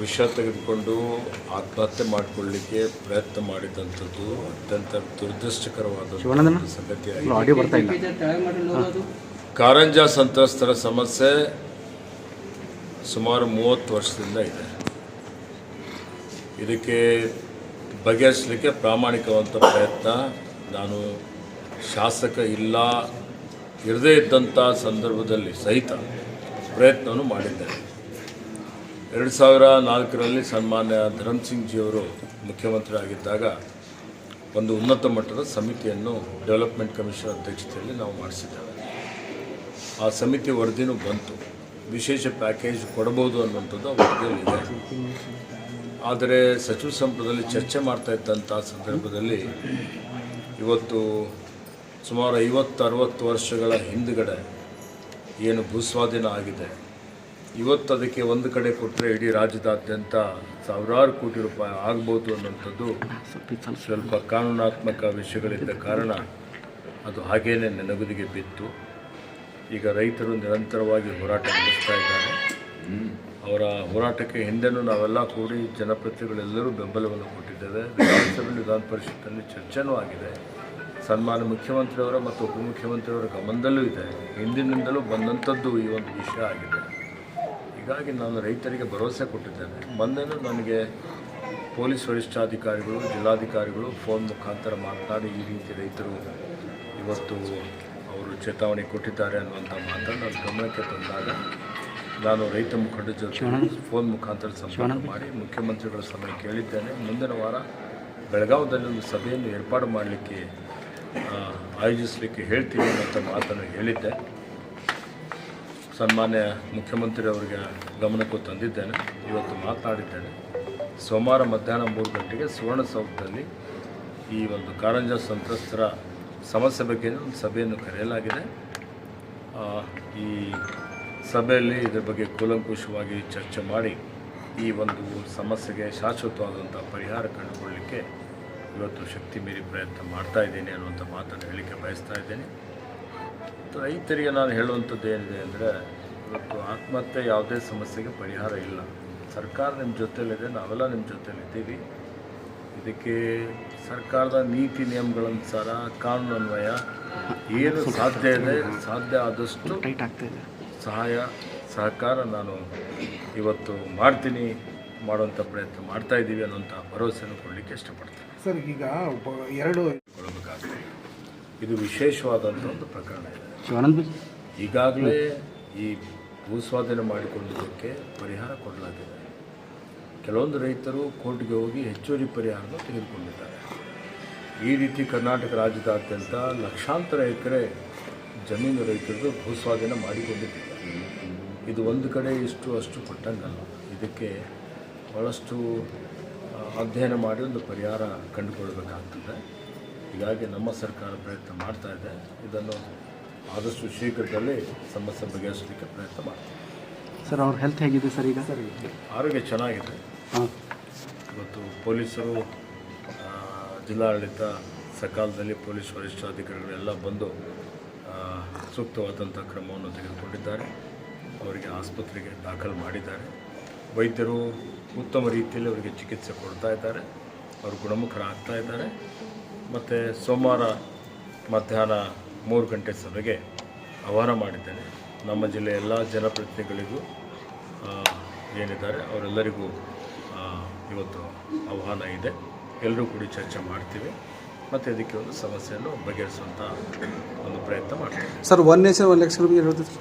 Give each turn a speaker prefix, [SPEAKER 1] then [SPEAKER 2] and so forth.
[SPEAKER 1] ವಿಷ ತೆಗೆದುಕೊಂಡು ಆತ್ಮಹತ್ಯೆ ಮಾಡಿಕೊಳ್ಳಲಿಕ್ಕೆ ಪ್ರಯತ್ನ ಮಾಡಿದಂಥದ್ದು ಅತ್ಯಂತ ದುರದೃಷ್ಟಕರವಾದ ಸಂಗತಿಯಾಗಿದೆ. ಕಾರಂಜ ಸಂತ್ರಸ್ತರ ಸಮಸ್ಯೆ ಸುಮಾರು 30 ವರ್ಷದಿಂದ ಇದೆ. ಇದಕ್ಕೆ ಬಗೆಹರಿಸಲಿಕ್ಕೆ ಪ್ರಾಮಾಣಿಕವಾದ ಪ್ರಯತ್ನ ನಾನು ಶಾಸಕ ಇರದೇ ಇದ್ದಂಥ ಸಂದರ್ಭದಲ್ಲಿ ಸಹಿತ ಪ್ರಯತ್ನವನ್ನು ಮಾಡಿದ್ದೇನೆ. 2004ರಲ್ಲಿ ಸನ್ಮಾನ್ಯ ಧರ್ಮಸಿಂಗ್ ಜಿಯವರು ಮುಖ್ಯಮಂತ್ರಿ ಆಗಿದ್ದಾಗ ಒಂದು ಉನ್ನತ ಮಟ್ಟದ ಸಮಿತಿಯನ್ನು ಡೆವಲಪ್ಮೆಂಟ್ ಕಮಿಷನ್ ಅಧ್ಯಕ್ಷತೆಯಲ್ಲಿ ನಾವು ಮಾಡಿಸಿದ್ದೇವೆ. ಆ ಸಮಿತಿ ವರದಿನೂ ಬಂತು. ವಿಶೇಷ ಪ್ಯಾಕೇಜ್ ಕೊಡಬಹುದು ಅನ್ನುವಂಥದ್ದು ವರದಿಯಲ್ಲಿ ಇದೆ. ಆದರೆ ಸಚಿವ ಸಂಪುಟದಲ್ಲಿ ಚರ್ಚೆ ಮಾಡ್ತಾ ಇದ್ದಂಥ ಸಂದರ್ಭದಲ್ಲಿ ಇವತ್ತು ಸುಮಾರು 50-60 ವರ್ಷಗಳ ಹಿಂದುಗಡೆ ಏನು ಭೂಸ್ವಾಧೀನ ಆಗಿದೆ, ಇವತ್ತು ಅದಕ್ಕೆ ಒಂದು ಕಡೆ ಕೊಟ್ಟರೆ ಇಡೀ ರಾಜ್ಯದಾದ್ಯಂತ ಸಾವಿರಾರು ಕೋಟಿ ರೂಪಾಯಿ ಆಗ್ಬೋದು ಅನ್ನೋಂಥದ್ದು ಸ್ವಲ್ಪ ಕಾನೂನಾತ್ಮಕ ವಿಷಯಗಳಿದ್ದ ಕಾರಣ ಅದು ಹಾಗೇನೆ ನೆನಗುದಿಗೆ ಬಿತ್ತು. ಈಗ ರೈತರು ನಿರಂತರವಾಗಿ ಹೋರಾಟ ನಡೆಸ್ತಾ ಇದ್ದಾರೆ. ಅವರ ಹೋರಾಟಕ್ಕೆ ಹಿಂದೆನೂ ನಾವೆಲ್ಲ ಕೂಡಿ ಜನಪ್ರತಿನಿಧಿಗಳೆಲ್ಲರೂ ಬೆಂಬಲವನ್ನು ಕೊಟ್ಟಿದ್ದೇವೆ. ವಿಧಾನ ಪರಿಷತ್ತಲ್ಲಿ ಚರ್ಚೆನೂ ಆಗಿದೆ. ಸನ್ಮಾನ್ಯ ಮುಖ್ಯಮಂತ್ರಿಯವರ ಮತ್ತು ಉಪಮುಖ್ಯಮಂತ್ರಿಯವರ ಗಮನದಲ್ಲೂ ಇದೆ. ಹಿಂದಿನಿಂದಲೂ ಬಂದಂಥದ್ದು ಈ ಒಂದು ವಿಷಯ ಆಗಿದೆ. ಹೀಗಾಗಿ ನಾನು ರೈತರಿಗೆ ಭರವಸೆ ಕೊಟ್ಟಿದ್ದೇನೆ. ಮೊನ್ನೆನೂ ನನಗೆ ಪೊಲೀಸ್ ವರಿಷ್ಠಾಧಿಕಾರಿಗಳು, ಜಿಲ್ಲಾಧಿಕಾರಿಗಳು ಫೋನ್ ಮುಖಾಂತರ ಮಾತನಾಡಿ ಈ ರೀತಿ ರೈತರು ಇವತ್ತು ಅವರು ಚೇತಾವಣೆ ಕೊಟ್ಟಿದ್ದಾರೆ ಅನ್ನುವಂಥ ಮಾತನ್ನು ನನ್ನ ಗಮನಕ್ಕೆ ತಂದಾಗ ನಾನು ರೈತ ಮುಖಂಡರ ಜೊತೆ ಫೋನ್ ಮುಖಾಂತರ ಸಂಪರ್ಕ ಮಾಡಿ ಮುಖ್ಯಮಂತ್ರಿಗಳ ಸಮಯ ಕೇಳಿದ್ದೇನೆ. ಮುಂದಿನ ವಾರ ಬೆಳಗಾವಿಯಲ್ಲಿ ಒಂದು ಸಭೆಯನ್ನು ಏರ್ಪಾಡು ಮಾಡಲಿಕ್ಕೆ ಆಯೋಜಿಸಲಿಕ್ಕೆ ಹೇಳ್ತೀನಿ ಅನ್ನೋಂಥ ಮಾತನ್ನು ಹೇಳಿದ್ದೆ. ಸನ್ಮಾನ್ಯ ಮುಖ್ಯಮಂತ್ರಿ ಅವರಿಗೆ ಗಮನಕ್ಕೂ ತಂದಿದ್ದೇನೆ. ಇವತ್ತು ಮಾತನಾಡಿದ್ದೇನೆ. ಸೋಮವಾರ ಮಧ್ಯಾಹ್ನ 3 ಗಂಟೆಗೆ ಸುವರ್ಣಸೌಧದಲ್ಲಿ ಈ ಒಂದು ಕಾರಂಜ ಸಂತ್ರಸ್ತರ ಸಮಸ್ಯೆ ಬಗ್ಗೆ ಒಂದು ಸಭೆಯನ್ನು ಕರೆಯಲಾಗಿದೆ. ಈ ಸಭೆಯಲ್ಲಿ ಇದರ ಬಗ್ಗೆ ಕೂಲಂಕುಷವಾಗಿ ಚರ್ಚೆ ಮಾಡಿ ಈ ಒಂದು ಸಮಸ್ಯೆಗೆ ಶಾಶ್ವತವಾದಂಥ ಪರಿಹಾರ ಕಂಡುಕೊಳ್ಳಲಿಕ್ಕೆ ಇವತ್ತು ಶಕ್ತಿ ಮೀರಿ ಪ್ರಯತ್ನ ಮಾಡ್ತಾ ಇದ್ದೀನಿ ಅನ್ನುವಂಥ ಮಾತನ್ನು ಹೇಳಲಿಕ್ಕೆ ಬಯಸ್ತಾ ಇದ್ದೇನೆ. ರೈತರಿಗೆ ನಾನು ಹೇಳುವಂಥದ್ದು ಏನಿದೆ ಅಂದರೆ, ಇವತ್ತು ಆತ್ಮಹತ್ಯೆ ಯಾವುದೇ ಸಮಸ್ಯೆಗೆ ಪರಿಹಾರ ಇಲ್ಲ. ಸರ್ಕಾರ ನಿಮ್ಮ ಜೊತೆಯಲ್ಲಿದೆ, ನಾವೆಲ್ಲ ನಿಮ್ಮ ಜೊತೆಯಲ್ಲಿದ್ದೀವಿ. ಇದಕ್ಕೆ ಸರ್ಕಾರದ ನೀತಿ ನಿಯಮಗಳನುಸಾರ ಕಾನೂನನ್ವಯ ಏನು ಸಾಧ್ಯ ಇದೆ, ಸಾಧ್ಯ ಆದಷ್ಟು ಸಹಕಾರ ನಾನು ಇವತ್ತು ಮಾಡುವಂಥ ಪ್ರಯತ್ನ ಮಾಡ್ತಾಯಿದ್ದೀವಿ ಅನ್ನೋಂಥ ಭರವಸೆಯನ್ನು ಕೊಡಲಿಕ್ಕೆ ಇಷ್ಟಪಡ್ತೀನಿ.
[SPEAKER 2] ಸರ್, ಈಗ 2
[SPEAKER 1] ಕೊಡಬೇಕಾಗ್ತದೆ. ಇದು ವಿಶೇಷವಾದಂಥ ಒಂದು ಪ್ರಕರಣ ಇದೆ. ಈಗಾಗಲೇ ಈ ಭೂಸ್ವಾಧೀನ ಮಾಡಿಕೊಳ್ಳುವುದಕ್ಕೆ ಪರಿಹಾರ ಕೊಡಲಾಗಿದೆ. ಕೆಲವೊಂದು ರೈತರು ಕೋರ್ಟ್ಗೆ ಹೋಗಿ ಹೆಚ್ಚುವರಿ ಪರಿಹಾರವನ್ನು ತೆಗೆದುಕೊಂಡಿದ್ದಾರೆ. ಈ ರೀತಿ ಕರ್ನಾಟಕ ರಾಜ್ಯದಾದ್ಯಂತ ಲಕ್ಷಾಂತರ ಎಕರೆ ಜಮೀನು ರೈತರು ಭೂಸ್ವಾಧೀನ ಮಾಡಿಕೊಂಡಿದ್ದಾರೆ. ಇದು ಒಂದು ಕಡೆ ಅಷ್ಟು ಕೊಟ್ಟಂಗಲ್ಲ. ಇದಕ್ಕೆ ಭಾಳಷ್ಟು ಅಧ್ಯಯನ ಮಾಡಿ ಒಂದು ಪರಿಹಾರ ಕಂಡುಕೊಳ್ಬೇಕಾಗ್ತದೆ. ಹೀಗಾಗಿ ನಮ್ಮ ಸರ್ಕಾರ ಪ್ರಯತ್ನ ಮಾಡ್ತಾ ಇದೆ. ಇದನ್ನು ಆದಷ್ಟು ಶೀಘ್ರದಲ್ಲೇ ಸಮಸ್ಯೆ ಬಗೆಹರಿಸಲಿಕ್ಕೆ ಪ್ರಯತ್ನ ಮಾಡ್ತೀವಿ.
[SPEAKER 3] ಸರ್, ಅವ್ರ ಹೆಲ್ತ್ ಹೇಗಿದೆ ಸರ್? ಈಗ
[SPEAKER 1] ಆರೋಗ್ಯ ಚೆನ್ನಾಗಿದೆ. ಇವತ್ತು ಪೊಲೀಸರು, ಜಿಲ್ಲಾಡಳಿತ ಸಕಾಲದಲ್ಲಿ ಪೊಲೀಸ್ ವರಿಷ್ಠಾಧಿಕಾರಿಗಳೆಲ್ಲ ಬಂದು ಸೂಕ್ತವಾದಂಥ ಕ್ರಮವನ್ನು ತೆಗೆದುಕೊಂಡಿದ್ದಾರೆ. ಅವರಿಗೆ ಆಸ್ಪತ್ರೆಗೆ ದಾಖಲು ಮಾಡಿದ್ದಾರೆ. ವೈದ್ಯರು ಉತ್ತಮ ರೀತಿಯಲ್ಲಿ ಅವರಿಗೆ ಚಿಕಿತ್ಸೆ ಕೊಡ್ತಾ ಇದ್ದಾರೆ. ಅವರು ಗುಣಮುಖರಾಗ್ತಾ ಇದ್ದಾರೆ. ಮತ್ತು ಸೋಮವಾರ ಮಧ್ಯಾಹ್ನ 3 ಗಂಟೆ ಸಭೆಗೆ ಆಹ್ವಾನ ಮಾಡಿದ್ದೇನೆ. ನಮ್ಮ ಜಿಲ್ಲೆಯ ಎಲ್ಲ ಜನಪ್ರತಿನಿಧಿಗಳಿಗೂ ಏನಿದ್ದಾರೆ ಅವರೆಲ್ಲರಿಗೂ ಇವತ್ತು ಆಹ್ವಾನ ಇದೆ. ಎಲ್ಲರೂ ಕೂಡಿ ಚರ್ಚೆ ಮಾಡ್ತೀವಿ ಮತ್ತು ಇದಕ್ಕೆ ಒಂದು ಸಮಸ್ಯೆಯನ್ನು ಬಗೆಹರಿಸುವಂಥ ಒಂದು ಪ್ರಯತ್ನ ಮಾಡ್ತೀವಿ.
[SPEAKER 3] ಸರ್, 1 ನೇಷನ್ 1 ಎಲೆಕ್ಷನ್ ಬಗ್ಗೆ ಹೇಳ್ತೀವಿ.